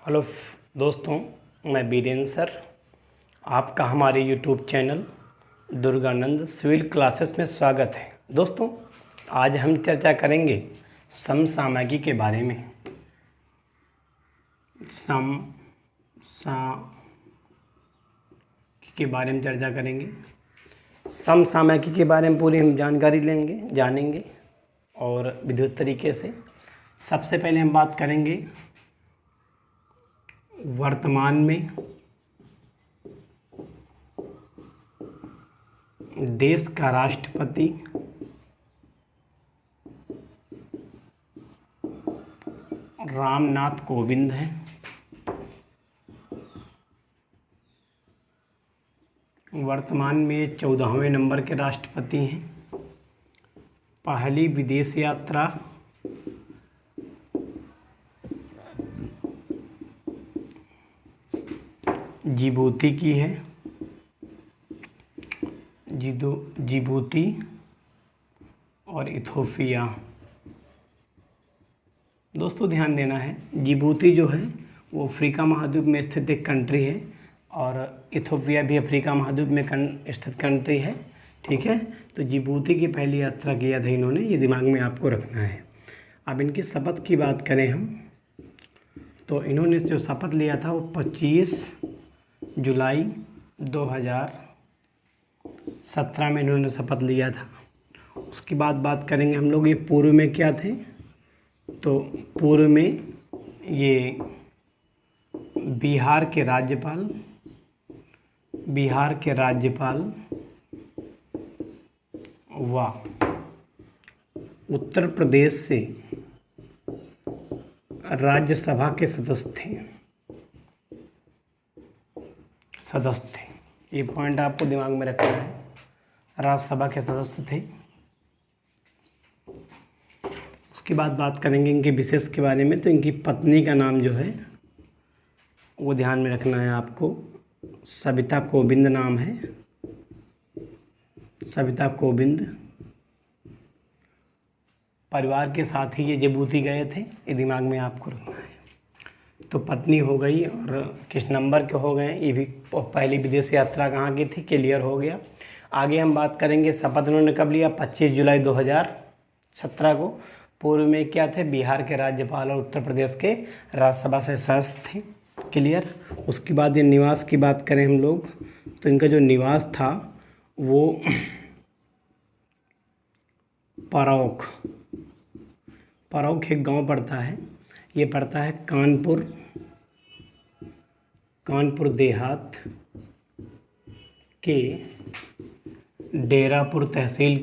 Hello दोस्तों, मैं Birendra sir. आपका हमारे YouTube channel Durganand civil classes में स्वागत है। दोस्तों, आज हम चर्चा करेंगे समसामयिकी के बारे में। समसामयिकी के बारे में चर्चा करेंगे। समसामयिकी के बारे में पूरी हम जानकारी जानेंगे और विद्युत तरीके से। सबसे पहले हम बात करेंगे वर्तमान में देश का राष्ट्रपति रामनाथ कोविंद है। वर्तमान में 14वें नंबर के राष्ट्रपति हैं। पहली विदेश यात्रा जिबूती की है। जिबूती और इथोपिया। दोस्तों, ध्यान देना है, जिबूती जो है वो अफ्रीका महाद्वीप में स्थित एक कंट्री है और इथोपिया भी अफ्रीका महाद्वीप में स्थित कंट्री है। ठीक है, तो जिबूती की पहली यात्रा किया था इन्होंने, ये दिमाग में आपको रखना है। अब इनकी शपथ की बात करें हम, तो इन्होंने जो शपथ लिया था वो 25 जुलाई 2017 में इन्होंने शपथ लिया था। उसके बाद बात करेंगे हम लोग, ये पूर्व में क्या थे, तो पूर्व में ये बिहार के राज्यपाल व उत्तर प्रदेश से राज्यसभा के सदस्य थे। ये पॉइंट आपको दिमाग में रखना है, राज्यसभा के सदस्य थे। उसके बाद बात करेंगे इनके विशेष के बारे में, तो इनकी पत्नी का नाम जो है वो ध्यान में रखना है आपको, सविता कोविंद नाम है, सविता कोविंद। परिवार के साथ ही ये जिबूती गए थे, ये दिमाग में आपको रखना है। तो पत्नी हो गई और किस नंबर के हो गए, ये भी पहली विदेश यात्रा कहाँ की थी, क्लियर हो गया। आगे हम बात करेंगे शपथ उन्होंने कब लिया, 25 जुलाई 2017 को। पूर्व में क्या थे, बिहार के राज्यपाल और उत्तर प्रदेश के राज्यसभा से सदस्य थे, क्लियर। उसके बाद ये निवास की बात करें हम लोग, तो इनका जो निवास था वो परौख एक गांव पड़ता है, ये पड़ता है कानपुर देहात के डेरापुर तहसील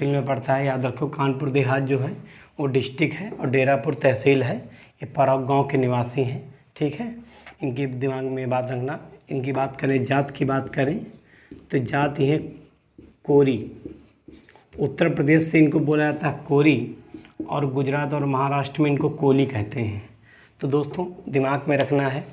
में पड़ता है। याद रखो, कानपुर देहात जो है वो डिस्ट्रिक्ट है और डेरापुर तहसील है। ये परौख गांव के निवासी हैं, ठीक है। इनके दिमाग में बात रखना। इनकी बात करें, जात की बात करें, तो जात ये है कोरी। उत्तर प्रदेश से इनको बोला जाता है कोरी और गुजरात और महाराष्ट्र में इनको कोली कहते हैं। तो दोस्तों, दिमाग में रखना है,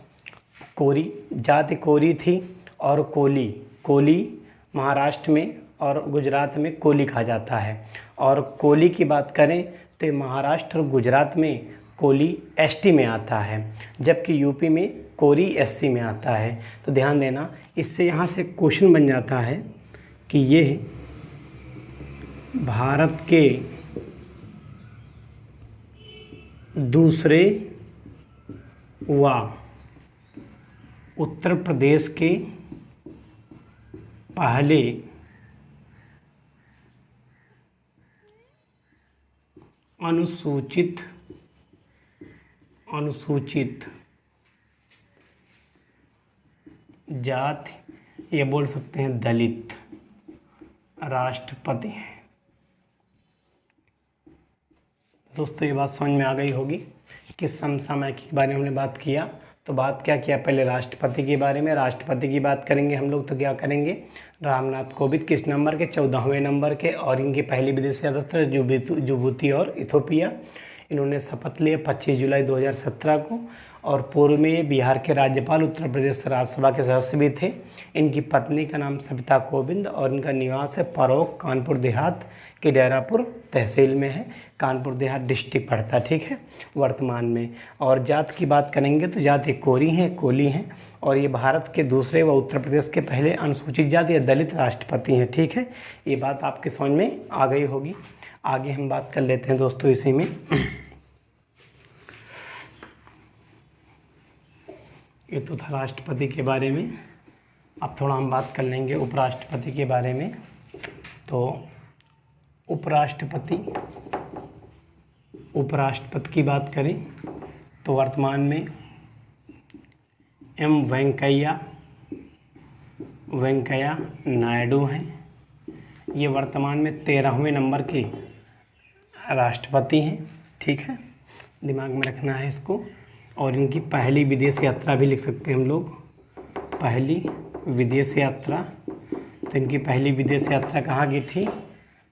कोरी जाति कोरी थी और कोली महाराष्ट्र में और गुजरात में कोली कहा जाता है। और कोली की बात करें तो महाराष्ट्र और गुजरात में कोली एसटी में आता है, जबकि यूपी में कोरी एससी में आता है। तो ध्यान देना, इससे यहाँ से क्वेश्चन बन जाता है कि ये भारत के दूसरे व उत्तर प्रदेश के पहले अनुसूचित जाति, ये बोल सकते हैं दलित राष्ट्रपति हैं। दोस्तों, ये बात समझ में आ गई होगी कि समसामयिकी के बारे में हमने बात किया। तो बात क्या किया, पहले राष्ट्रपति के बारे में। राष्ट्रपति की बात करेंगे हम लोग, तो क्या करेंगे, रामनाथ कोविंद किस नंबर के, 14वें नंबर के, और इनकी पहली विदेश यात्रा जिबूती और इथोपिया। इन्होंने शपथ लिया 25 जुलाई 2017 को। और पूर्व में ये बिहार के राज्यपाल, उत्तर प्रदेश राज्यसभा के सदस्य भी थे। इनकी पत्नी का नाम सविता कोविंद और इनका निवास है परौक, कानपुर देहात के डेरापुर तहसील में है। कानपुर देहात डिस्ट्रिक्ट पड़ता है, ठीक है, वर्तमान में। और जात की बात करेंगे तो जात ये कोरी हैं, कोली हैं। और ये भारत के दूसरे व उत्तर प्रदेश के पहले अनुसूचित जाति या दलित राष्ट्रपति हैं, ठीक है। ये बात आपके समझ में आ गई होगी। आगे हम बात कर लेते हैं दोस्तों इसी में। ये तो था राष्ट्रपति के बारे में। अब थोड़ा हम बात कर लेंगे उपराष्ट्रपति के बारे में। तो उपराष्ट्रपति की बात करें तो वर्तमान में एम वेंकैया नायडू हैं। ये वर्तमान में 13वें नंबर के राष्ट्रपति हैं, ठीक है, दिमाग में रखना है इसको। और इनकी पहली विदेश यात्रा भी लिख सकते हैं हम लोग, पहली विदेश यात्रा। तो इनकी पहली विदेश यात्रा कहाँ की थी?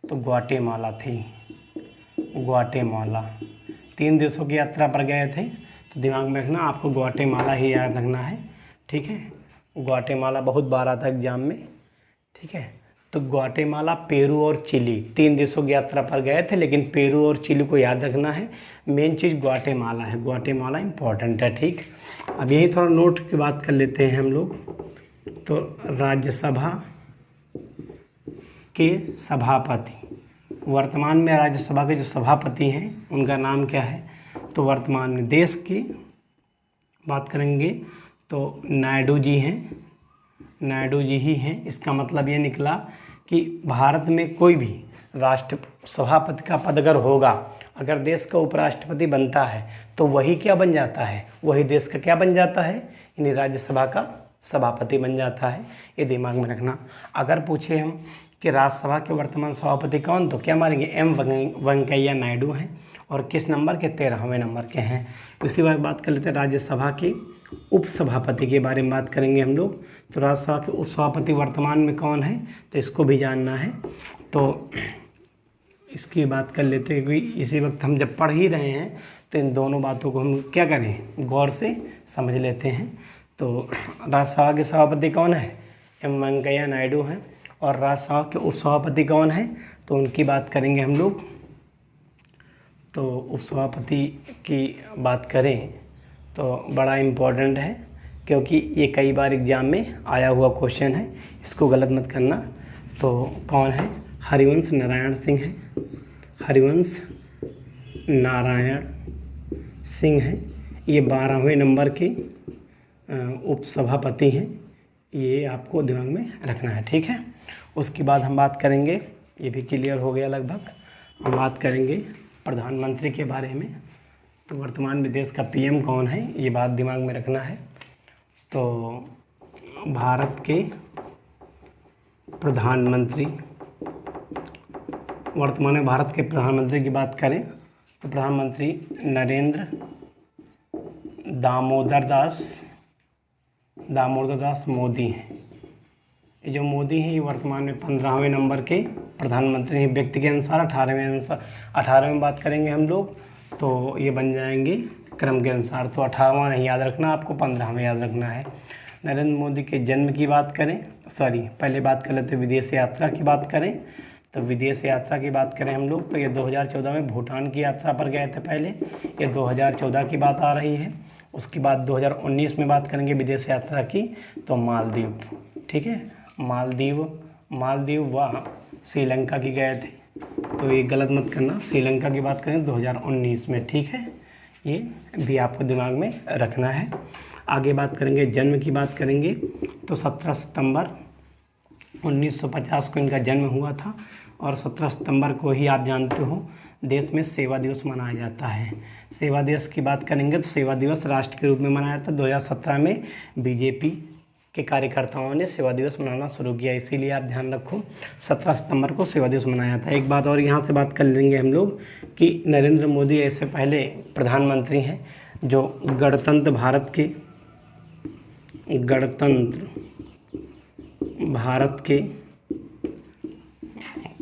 तो ग्वाटेमाला थी, ग्वाटेमाला। 3 देशों की यात्रा पर गए थे, तो दिमाग में रखना, आपको ग्वाटेमाला ही याद रखना है, ठीक है। ग्वाटेमाला बहुत बार आता है एग्जाम में, ठीक है। तो ग्वाटेमाला, पेरू और चिली, 3 देशों की यात्रा पर गए थे, लेकिन पेरू और चिली को याद रखना है। मेन चीज़ ग्वाटेमाला है, ग्वाटेमाला इम्पॉर्टेंट है, ठीक। अब यही थोड़ा नोट की बात कर लेते हैं हम लोग। तो राज्यसभा के सभापति, वर्तमान में राज्यसभा के जो सभापति हैं उनका नाम क्या है? तो वर्तमान में देश की बात करेंगे तो नायडू जी हैं, नायडू जी ही हैं। इसका मतलब ये निकला कि भारत में कोई भी राष्ट्र सभापति का पद अगर होगा, अगर देश का उपराष्ट्रपति बनता है तो वही क्या बन जाता है? वही देश का क्या बन जाता है? यानी राज्यसभा का सभापति बन जाता है। ये दिमाग में रखना। अगर पूछे हम कि राज्यसभा के वर्तमान सभापति कौन, तो क्या मारेंगे? एम वेंकैया नायडू हैं। और किस नंबर के? 13वें नंबर के हैं। उसी बात कर लेते हैं राज्यसभा के उपसभापति के बारे में बात करेंगे हम लोग। तो राज्यसभा के उपसभापति वर्तमान में कौन है, तो इसको भी जानना है। तो इसकी बात कर लेते हैं, क्योंकि इसी वक्त हम जब पढ़ ही रहे हैं तो इन दोनों बातों को हम क्या करें, गौर से समझ लेते हैं। तो राज्यसभा के सभापति कौन है? एम वेंकैया नायडू हैं। और राज्यसभा के उपसभापति कौन है, तो उनकी बात करेंगे हम लोग। तो उपसभापति की बात करें तो बड़ा इम्पोर्टेंट है, क्योंकि ये कई बार एग्जाम में आया हुआ क्वेश्चन है, इसको गलत मत करना। तो कौन है? हरिवंश नारायण सिंह है, हरिवंश नारायण सिंह हैं। ये 12वें नंबर के उपसभापति हैं। ये आपको दिमाग में रखना है, ठीक है। उसके बाद हम बात करेंगे, ये भी क्लियर हो गया लगभग, हम बात करेंगे प्रधानमंत्री के बारे में। तो वर्तमान में देश का पीएम कौन है, ये बात दिमाग में रखना है। तो भारत के प्रधानमंत्री, वर्तमान में भारत के प्रधानमंत्री की बात करें तो प्रधानमंत्री नरेंद्र दामोदर दास मोदी हैं। ये जो मोदी हैं, ये वर्तमान में 15वें नंबर के प्रधानमंत्री हैं। व्यक्ति के अनुसार 18वें बात करेंगे हम लोग, तो ये बन जाएंगे क्रम के अनुसार। तो 18वां नहीं याद रखना, आपको 15वां याद रखना है। नरेंद्र मोदी के जन्म की बात करें, पहले बात कर लेते हैं विदेश यात्रा की बात करें। तो विदेश यात्रा की बात करें हम लोग, तो ये 2014 में भूटान की यात्रा पर गए थे पहले, ये 2014 की बात आ रही है। उसके बाद 2019 में बात करेंगे विदेश यात्रा की, तो मालदीव, ठीक है, मालदीव व श्रीलंका की गए थे। तो ये गलत मत करना, श्रीलंका की बात करें 2019 में, ठीक है। ये भी आपको दिमाग में रखना है। आगे बात करेंगे जन्म की बात करेंगे, तो 17 सितंबर 1950 को इनका जन्म हुआ था। और 17 सितंबर को ही आप जानते हो देश में सेवा दिवस मनाया जाता है। सेवा दिवस की बात करेंगे तो सेवा दिवस राष्ट्र के रूप में मनाया जाता है। 2017 में बीजेपी के कार्यकर्ताओं ने सेवा दिवस मनाना शुरू किया, इसीलिए आप ध्यान रखो 17 सितंबर को सेवा दिवस मनाया था। एक बात और यहाँ से बात कर लेंगे हम लोग कि नरेंद्र मोदी ऐसे पहले प्रधानमंत्री हैं जो गणतंत्र भारत के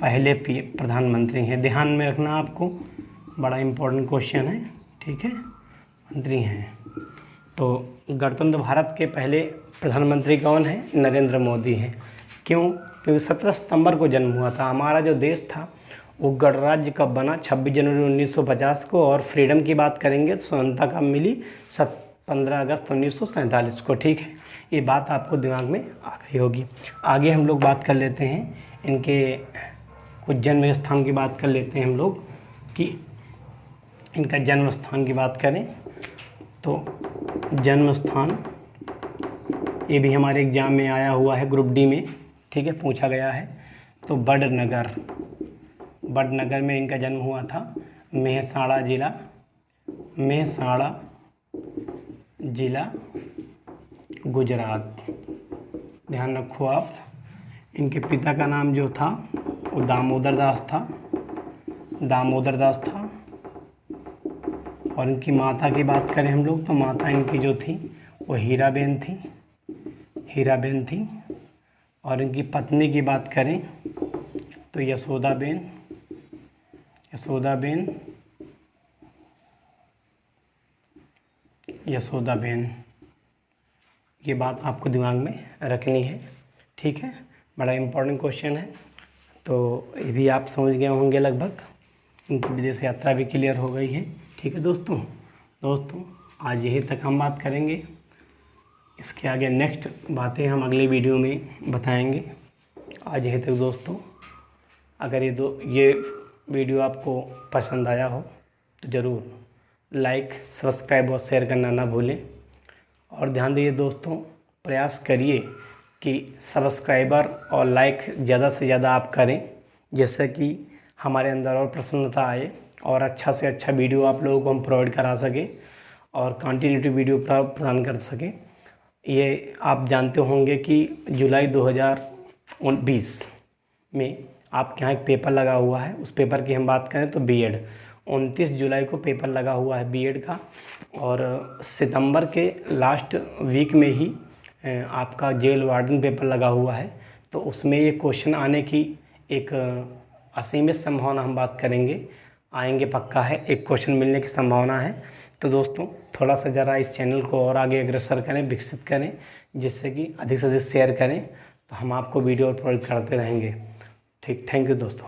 पहले प्रधानमंत्री हैं। ध्यान में रखना आपको, बड़ा इम्पोर्टेंट क्वेश्चन है, ठीक है। मंत्री हैं तो गणतंत्र भारत के पहले प्रधानमंत्री कौन है? नरेंद्र मोदी हैं। क्यों? क्योंकि 17 सितंबर को जन्म हुआ था। हमारा जो देश था वो गणराज्य कब बना? 26 जनवरी 1950 को। और फ्रीडम की बात करेंगे तो स्वतंत्रता कब मिली? 15 अगस्त 1947 को, ठीक है। ये बात आपको दिमाग में आ गई होगी। आगे हम लोग बात कर लेते हैं इनके कुछ जन्म स्थान की बात कर लेते हैं हम लोग कि इनका जन्म स्थान की बात करें तो जन्म स्थान ये भी हमारे एग्जाम में आया हुआ है, ग्रुप डी में, ठीक है, पूछा गया है। तो बड़नगर में इनका जन्म हुआ था। मेहसाणा जिला गुजरात। ध्यान रखो आप। इनके पिता का नाम जो था वो दामोदर दास था। और इनकी माता की बात करें हम लोग तो माता इनकी जो थी वो हीराबेन थी। और इनकी पत्नी की बात करें तो यशोदाबेन। ये बात आपको दिमाग में रखनी है, ठीक है। बड़ा इम्पोर्टेंट क्वेश्चन है, तो ये भी आप समझ गए होंगे लगभग। इनकी विदेश यात्रा भी क्लियर हो गई है, ठीक है दोस्तों। आज यही तक हम बात करेंगे। इसके आगे नेक्स्ट बातें हम अगले वीडियो में बताएंगे। आज यही तक दोस्तों। अगर ये वीडियो आपको पसंद आया हो तो ज़रूर लाइक, सब्सक्राइब और शेयर करना ना भूलें। और ध्यान दीजिए दोस्तों, प्रयास करिए कि सब्सक्राइबर और लाइक ज़्यादा से ज़्यादा आप करें, जिससे कि हमारे अंदर और प्रसन्नता आए और अच्छा से अच्छा वीडियो आप लोगों को हम प्रोवाइड करा सकें और कंटिन्यूटी वीडियो प्रदान कर सकें। ये आप जानते होंगे कि जुलाई 2020 में आपके यहाँ एक पेपर लगा हुआ है। उस पेपर की हम बात करें तो बीएड 29 जुलाई को पेपर लगा हुआ है बीएड का। और सितंबर के लास्ट वीक में ही आपका जेल वार्डन पेपर लगा हुआ है। तो उसमें ये क्वेश्चन आने की एक असीमित संभावना हम बात करेंगे, आएंगे पक्का है, एक क्वेश्चन मिलने की संभावना है। तो दोस्तों थोड़ा सा ज़रा इस चैनल को और आगे अग्रसर करें, विकसित करें, जिससे कि अधिक से अधिक शेयर करें, तो हम आपको वीडियो प्रोवाइड करते रहेंगे। ठीक, थैंक यू दोस्तों।